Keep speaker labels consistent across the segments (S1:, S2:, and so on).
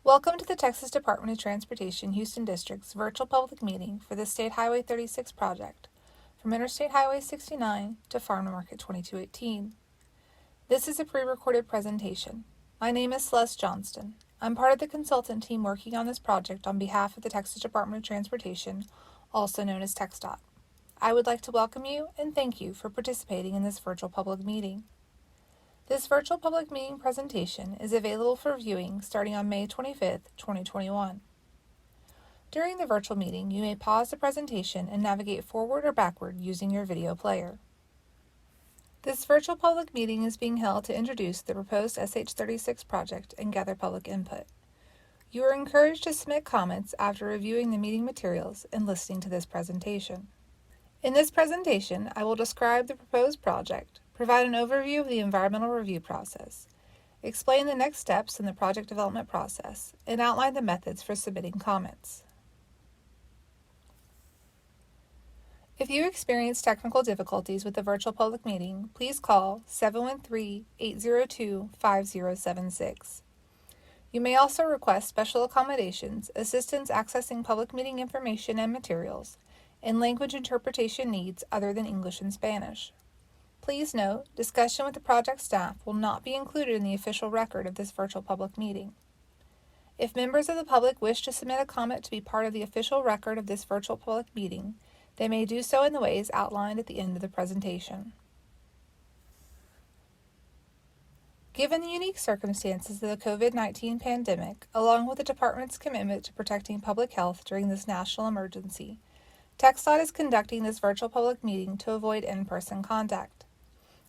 S1: Welcome to the Texas Department of Transportation Houston District's virtual public meeting for the State Highway 36 project, from Interstate Highway 69 to Farm to Market 2218. This is a pre-recorded presentation. My name is Celeste Johnston. I'm part of the consultant team working on this project on behalf of the Texas Department of Transportation, also known as TxDOT. I would like to welcome you and thank you for participating in this virtual public meeting. This virtual public meeting presentation is available for viewing starting on May 25, 2021. During the virtual meeting, you may pause the presentation and navigate forward or backward using your video player. This virtual public meeting is being held to introduce the proposed SH36 project and gather public input. You are encouraged to submit comments after reviewing the meeting materials and listening to this presentation. In this presentation, I will describe the proposed project, provide an overview of the environmental review process, explain the next steps in the project development process, and outline the methods for submitting comments. If you experience technical difficulties with the virtual public meeting, please call 713-802-5076. You may also request special accommodations, assistance accessing public meeting information and materials, and language interpretation needs other than English and Spanish. Please note, discussion with the project staff will not be included in the official record of this virtual public meeting. If members of the public wish to submit a comment to be part of the official record of this virtual public meeting, they may do so in the ways outlined at the end of the presentation. Given the unique circumstances of the COVID-19 pandemic, along with the Department's commitment to protecting public health during this national emergency, TxDOT is conducting this virtual public meeting to avoid in-person contact.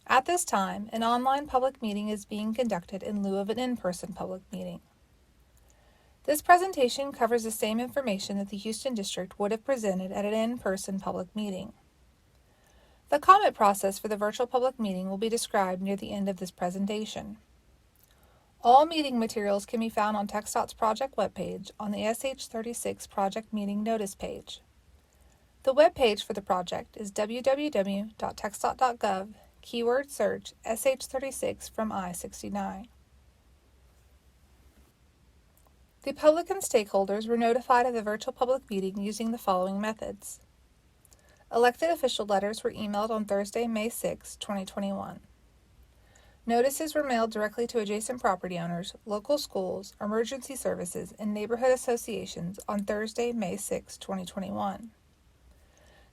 S1: At this time, an online public meeting is being conducted in lieu of an in-person public meeting. This presentation covers the same information that the Houston District would have presented at an in-person public meeting. The comment process for the virtual public meeting will be described near the end of this presentation. All meeting materials can be found on TxDOT's project webpage on the SH36 Project Meeting Notice page. The webpage for the project is www.txdot.gov, keyword search SH36 from I-69. The public and stakeholders were notified of the virtual public meeting using the following methods. Elected official letters were emailed on Thursday, May 6, 2021. Notices were mailed directly to adjacent property owners, local schools, emergency services, and neighborhood associations on Thursday, May 6, 2021.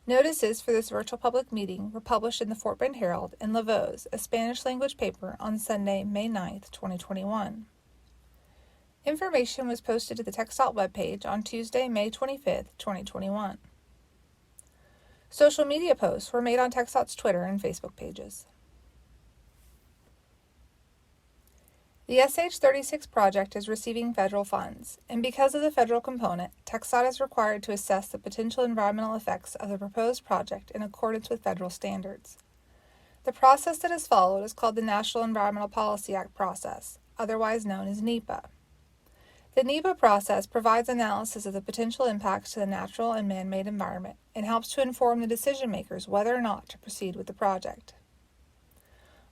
S1: Notices for this virtual public meeting were published in the Fort Bend Herald and La Voz, a Spanish-language paper, on Sunday, May 9, 2021. Information was posted to the TxDOT webpage on Tuesday, May 25, 2021. Social media posts were made on TxDOT's Twitter and Facebook pages. The SH36 project is receiving federal funds, and because of the federal component, TxDOT is required to assess the potential environmental effects of the proposed project in accordance with federal standards. The process that is followed is called the National Environmental Policy Act process, otherwise known as NEPA. The NEPA process provides analysis of the potential impacts to the natural and man-made environment and helps to inform the decision-makers whether or not to proceed with the project.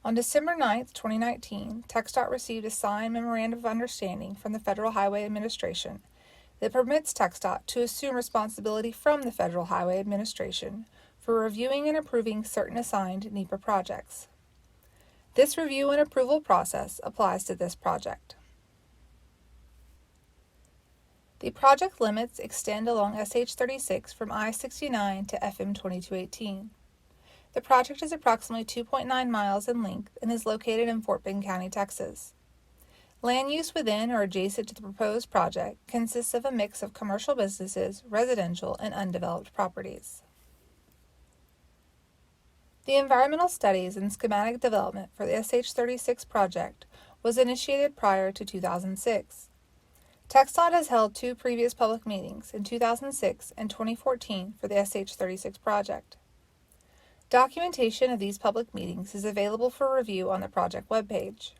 S1: On December 9, 2019, TxDOT received a signed Memorandum of Understanding from the Federal Highway Administration that permits TxDOT to assume responsibility from the Federal Highway Administration for reviewing and approving certain assigned NEPA projects. This review and approval process applies to this project. The project limits extend along SH36 from I-69 to FM 2218. The project is approximately 2.9 miles in length and is located in Fort Bend County, Texas. Land use within or adjacent to the proposed project consists of a mix of commercial businesses, residential, and undeveloped properties. The environmental studies and schematic development for the SH36 project was initiated prior to 2006. TxDOT has held two previous public meetings in 2006 and 2014 for the SH36 project. Documentation of these public meetings is available for review on the project webpage.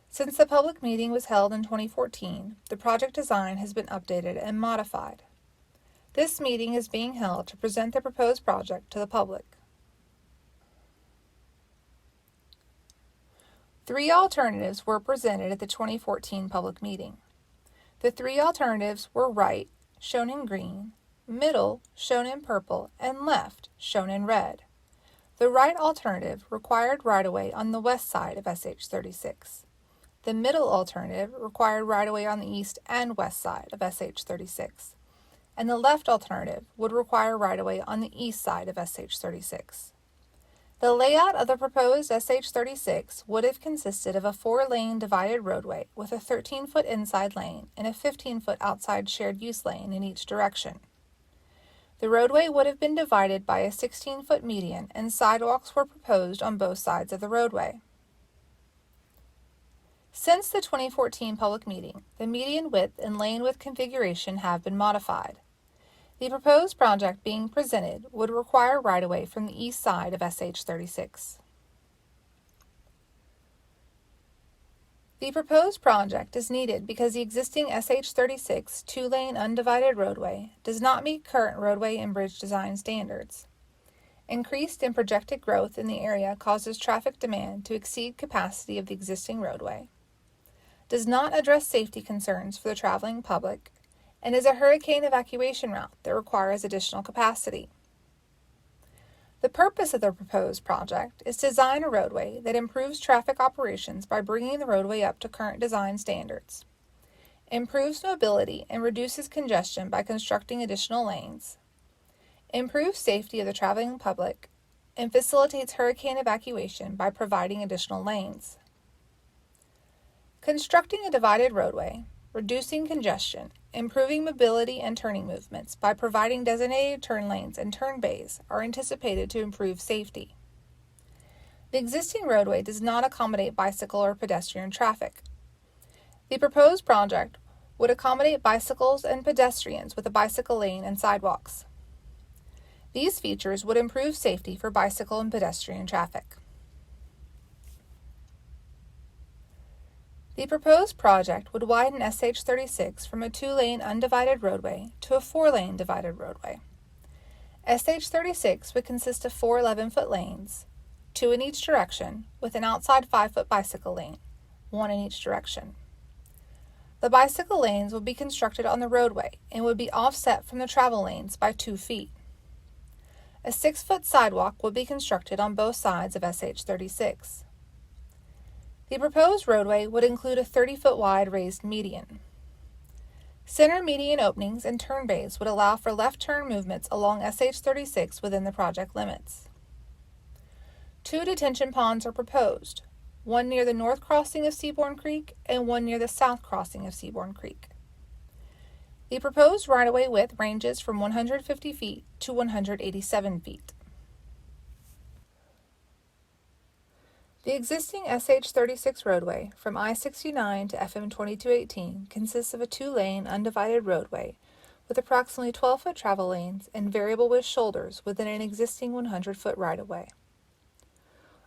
S1: Since the public meeting was held in 2014, the project design has been updated and modified. This meeting is being held to present the proposed project to the public. 3 alternatives were presented at the 2014 public meeting. The three alternatives were right, shown in green, middle, shown in purple, and left, shown in red. The right alternative required right-of-way on the west side of SH36. The middle alternative required right-of-way on the east and west side of SH36. And the left alternative would require right-of-way on the east side of SH36. The layout of the proposed SH36 would have consisted of a 4-lane divided roadway with a 13-foot inside lane and a 15-foot outside shared use lane in each direction. The roadway would have been divided by a 16-foot median, and sidewalks were proposed on both sides of the roadway. Since the 2014 public meeting, the median width and lane width configuration have been modified. The proposed project being presented would require right-of-way from the east side of SH36. The proposed project is needed because the existing SH36 2-lane undivided roadway does not meet current roadway and bridge design standards. Increased and projected growth in the area causes traffic demand to exceed capacity of the existing roadway, does not address safety concerns for the traveling public, and is a hurricane evacuation route that requires additional capacity. The purpose of the proposed project is to design a roadway that improves traffic operations by bringing the roadway up to current design standards, improves mobility and reduces congestion by constructing additional lanes, improves safety of the traveling public, and facilitates hurricane evacuation by providing additional lanes. Constructing a divided roadway, reducing congestion, improving mobility and turning movements by providing designated turn lanes and turn bays are anticipated to improve safety. The existing roadway does not accommodate bicycle or pedestrian traffic. The proposed project would accommodate bicycles and pedestrians with a bicycle lane and sidewalks. These features would improve safety for bicycle and pedestrian traffic. The proposed project would widen SH36 from a 2-lane undivided roadway to a 4-lane divided roadway. SH36 would consist of 4 11-foot lanes, 2 in each direction, with an outside 5-foot bicycle lane, 1 in each direction. The bicycle lanes would be constructed on the roadway and would be offset from the travel lanes by 2 feet. A 6-foot sidewalk would be constructed on both sides of SH36. The proposed roadway would include a 30-foot wide raised median. Center median openings and turn bays would allow for left turn movements along SH36 within the project limits. 2 detention ponds are proposed, one near the north crossing of Seaborn Creek and one near the south crossing of Seaborn Creek. The proposed right-of-way width ranges from 150 feet to 187 feet. The existing SH36 roadway from I-69 to FM 2218 consists of a 2-lane undivided roadway with approximately 12-foot travel lanes and variable width shoulders within an existing 100-foot right-of-way.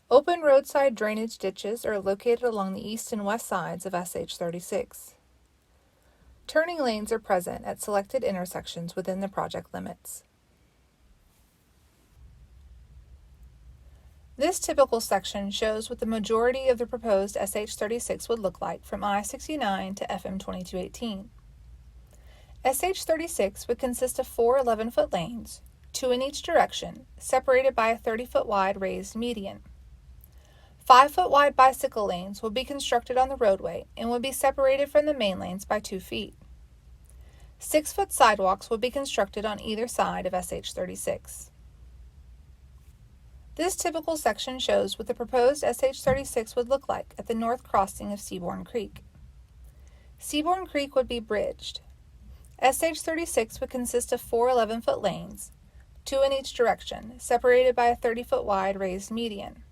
S1: Open roadside drainage ditches are located along the east and west sides of SH36. Turning lanes are present at selected intersections within the project limits. This typical section shows what the majority of the proposed SH36 would look like from I-69 to FM 2218. SH36 would consist of 4 11-foot lanes, 2 in each direction, separated by a 30-foot wide raised median. 5-foot wide bicycle lanes will be constructed on the roadway and will be separated from the main lanes by 2 feet. 6-foot sidewalks will be constructed on either side of SH36. This typical section shows what the proposed SH36 would look like at the north crossing of Seaborn Creek. Seaborn Creek would be bridged. SH36 would consist of 4 11-foot lanes, 2 in each direction, separated by a 30-foot wide raised median.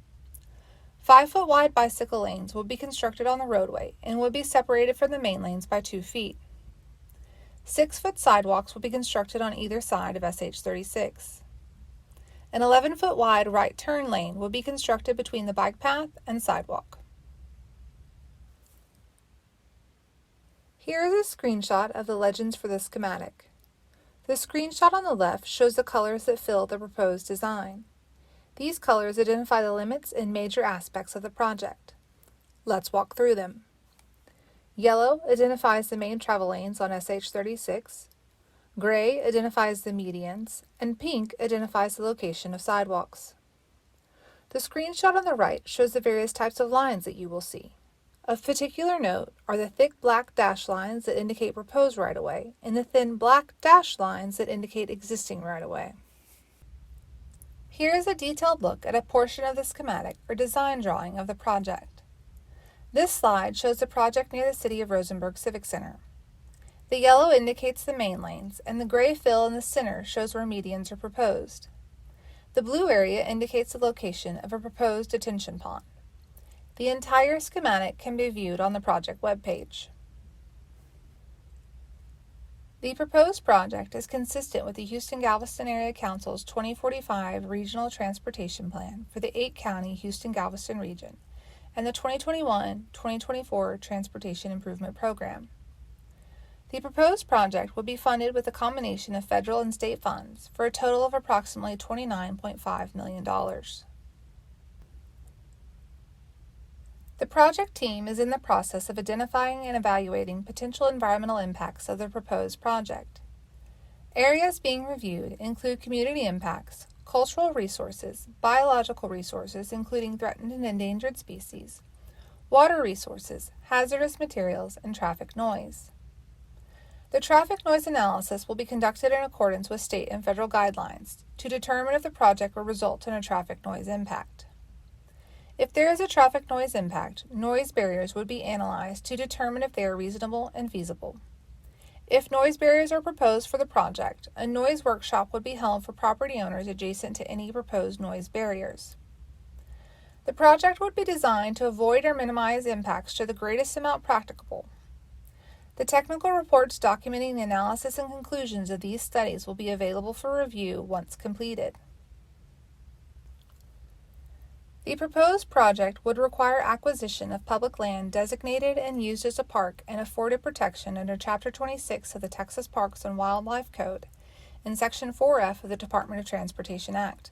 S1: 5-foot wide bicycle lanes will be constructed on the roadway and will be separated from the main lanes by 2 feet. 6-foot sidewalks will be constructed on either side of SH36. An 11-foot wide right turn lane will be constructed between the bike path and sidewalk. Here is a screenshot of the legends for the schematic. The screenshot on the left shows the colors that fill the proposed design. These colors identify the limits and major aspects of the project. Let's walk through them. Yellow identifies the main travel lanes on SH36, gray identifies the medians, and pink identifies the location of sidewalks. The screenshot on the right shows the various types of lines that you will see. Of particular note are the thick black dashed lines that indicate proposed right-of-way and the thin black dashed lines that indicate existing right-of-way. Here is a detailed look at a portion of the schematic or design drawing of the project. This slide shows the project near the City of Rosenberg Civic Center. The yellow indicates the main lanes, and the gray fill in the center shows where medians are proposed. The blue area indicates the location of a proposed detention pond. The entire schematic can be viewed on the project webpage. The proposed project is consistent with the Houston-Galveston Area Council's 2045 Regional Transportation Plan for the 8-county Houston-Galveston region and the 2021-2024 Transportation Improvement Program. The proposed project will be funded with a combination of federal and state funds for a total of approximately $29.5 million. The project team is in the process of identifying and evaluating potential environmental impacts of the proposed project. Areas being reviewed include community impacts, cultural resources, biological resources including threatened and endangered species, water resources, hazardous materials, and traffic noise. The traffic noise analysis will be conducted in accordance with state and federal guidelines to determine if the project will result in a traffic noise impact. If there is a traffic noise impact, noise barriers would be analyzed to determine if they are reasonable and feasible. If noise barriers are proposed for the project, a noise workshop would be held for property owners adjacent to any proposed noise barriers. The project would be designed to avoid or minimize impacts to the greatest amount practicable. The technical reports documenting the analysis and conclusions of these studies will be available for review once completed. The proposed project would require acquisition of public land designated and used as a park and afforded protection under Chapter 26 of the Texas Parks and Wildlife Code and Section 4F of the Department of Transportation Act.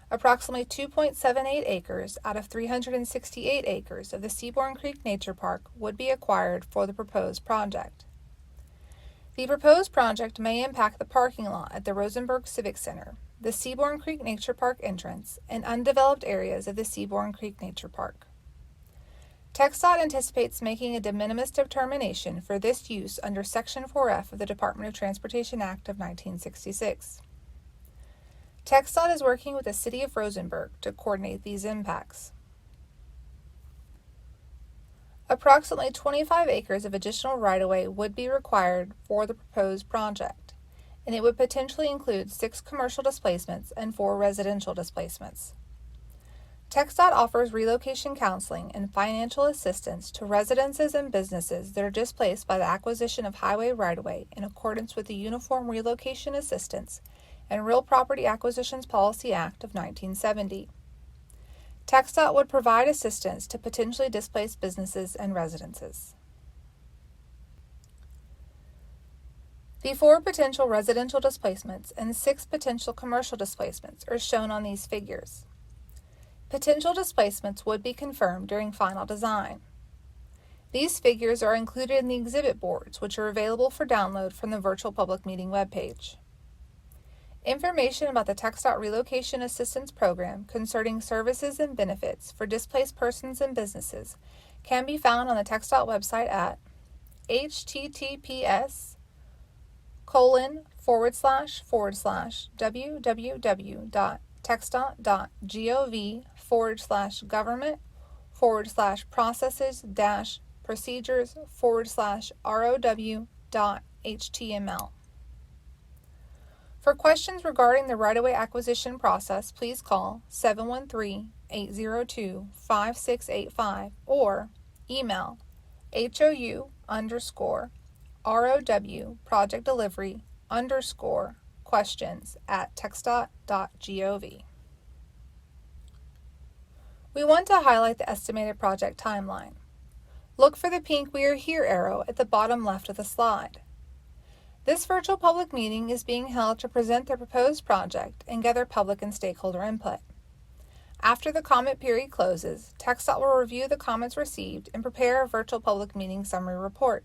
S1: Approximately 2.78 acres out of 368 acres of the Seaborn Creek Nature Park would be acquired for the proposed project. The proposed project may impact the parking lot at the Rosenberg Civic Center, the Seaborn Creek Nature Park entrance, and undeveloped areas of the Seaborn Creek Nature Park. TxDOT anticipates making a de minimis determination for this use under Section 4F of the Department of Transportation Act of 1966. TxDOT is working with the City of Rosenberg to coordinate these impacts. Approximately 25 acres of additional right-of-way would be required for the proposed project, and it would potentially include 6 commercial displacements and 4 residential displacements. TxDOT offers relocation counseling and financial assistance to residences and businesses that are displaced by the acquisition of highway right-of-way in accordance with the Uniform Relocation Assistance and Real Property Acquisitions Policy Act of 1970. TxDOT would provide assistance to potentially displaced businesses and residences. The 4 potential residential displacements and 6 potential commercial displacements are shown on these figures. Potential displacements would be confirmed during final design. These figures are included in the exhibit boards, which are available for download from the virtual public meeting webpage. Information about the TxDOT Relocation Assistance Program concerning services and benefits for displaced persons and businesses can be found on the TxDOT website at https://www.texdot.gov/processes-procedures/ROW.html. For questions regarding the right-of-way acquisition process, please call 713-802-5685 or email HOU_ROW project delivery_questions@texdot.gov. We want to highlight the estimated project timeline. Look for the pink "We Are Here" arrow at the bottom left of the slide. This virtual public meeting is being held to present the proposed project and gather public and stakeholder input. After the comment period closes, TxDOT will review the comments received and prepare a virtual public meeting summary report.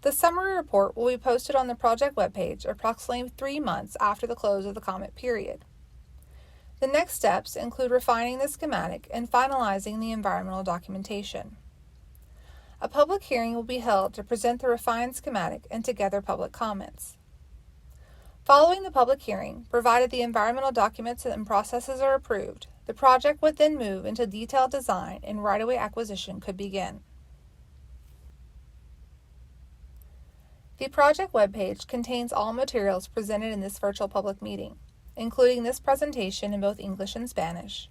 S1: The summary report will be posted on the project webpage approximately 3 months after the close of the comment period. The next steps include refining the schematic and finalizing the environmental documentation. A public hearing will be held to present the refined schematic and to gather public comments. Following the public hearing, provided the environmental documents and processes are approved, the project would then move into detailed design and right-of-way acquisition could begin. The project webpage contains all materials presented in this virtual public meeting, including this presentation in both English and Spanish,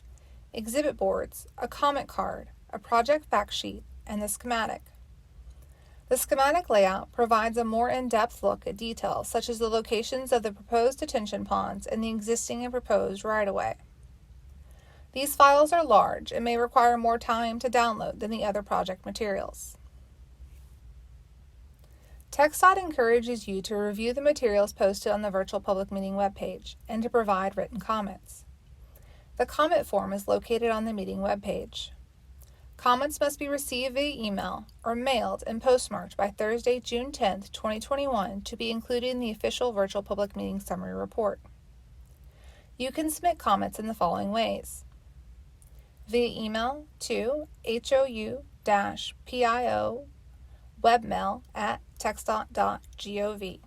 S1: exhibit boards, a comment card, a project fact sheet, and the schematic. The schematic layout provides a more in-depth look at details such as the locations of the proposed detention ponds and the existing and proposed right-of-way. These files are large and may require more time to download than the other project materials. TxDOT encourages you to review the materials posted on the virtual public meeting webpage and to provide written comments. The comment form is located on the meeting webpage. Comments must be received via email or mailed and postmarked by Thursday, June 10, 2021 to be included in the official virtual public meeting summary report. You can submit comments in the following ways: via email to hou-pio webmail@txdot.gov,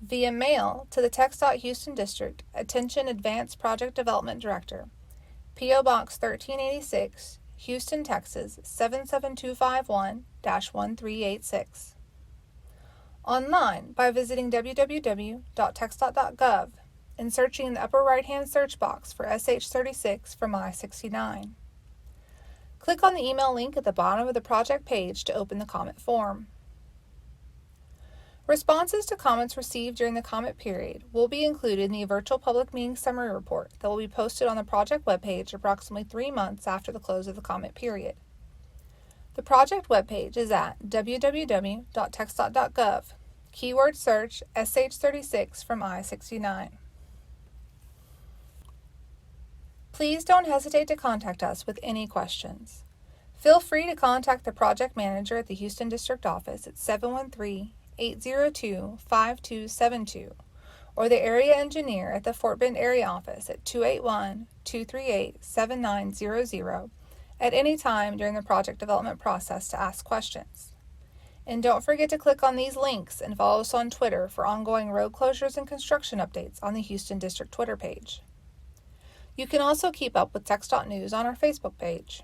S1: via mail to the TxDOT Houston District Attention Advanced Project Development Director, P.O. Box 1386, Houston, Texas 77251-1386. Online by visiting www.txdot.gov and searching in the upper right-hand search box for SH36 from I-69. Click on the email link at the bottom of the project page to open the comment form. Responses to comments received during the comment period will be included in the virtual public meeting summary report that will be posted on the project webpage approximately 3 months after the close of the comment period. The project webpage is at www.txdot.gov. Keyword search SH36 from I-69. Please don't hesitate to contact us with any questions. Feel free to contact the project manager at the Houston District Office at 713-802-5272 or the area engineer at the Fort Bend Area Office at 281-238-7900 at any time during the project development process to ask questions. And don't forget to click on these links and follow us on Twitter for ongoing road closures and construction updates on the Houston District Twitter page. You can also keep up with TxDOT News on our Facebook page.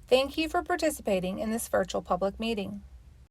S1: Thank you for participating in this virtual public meeting.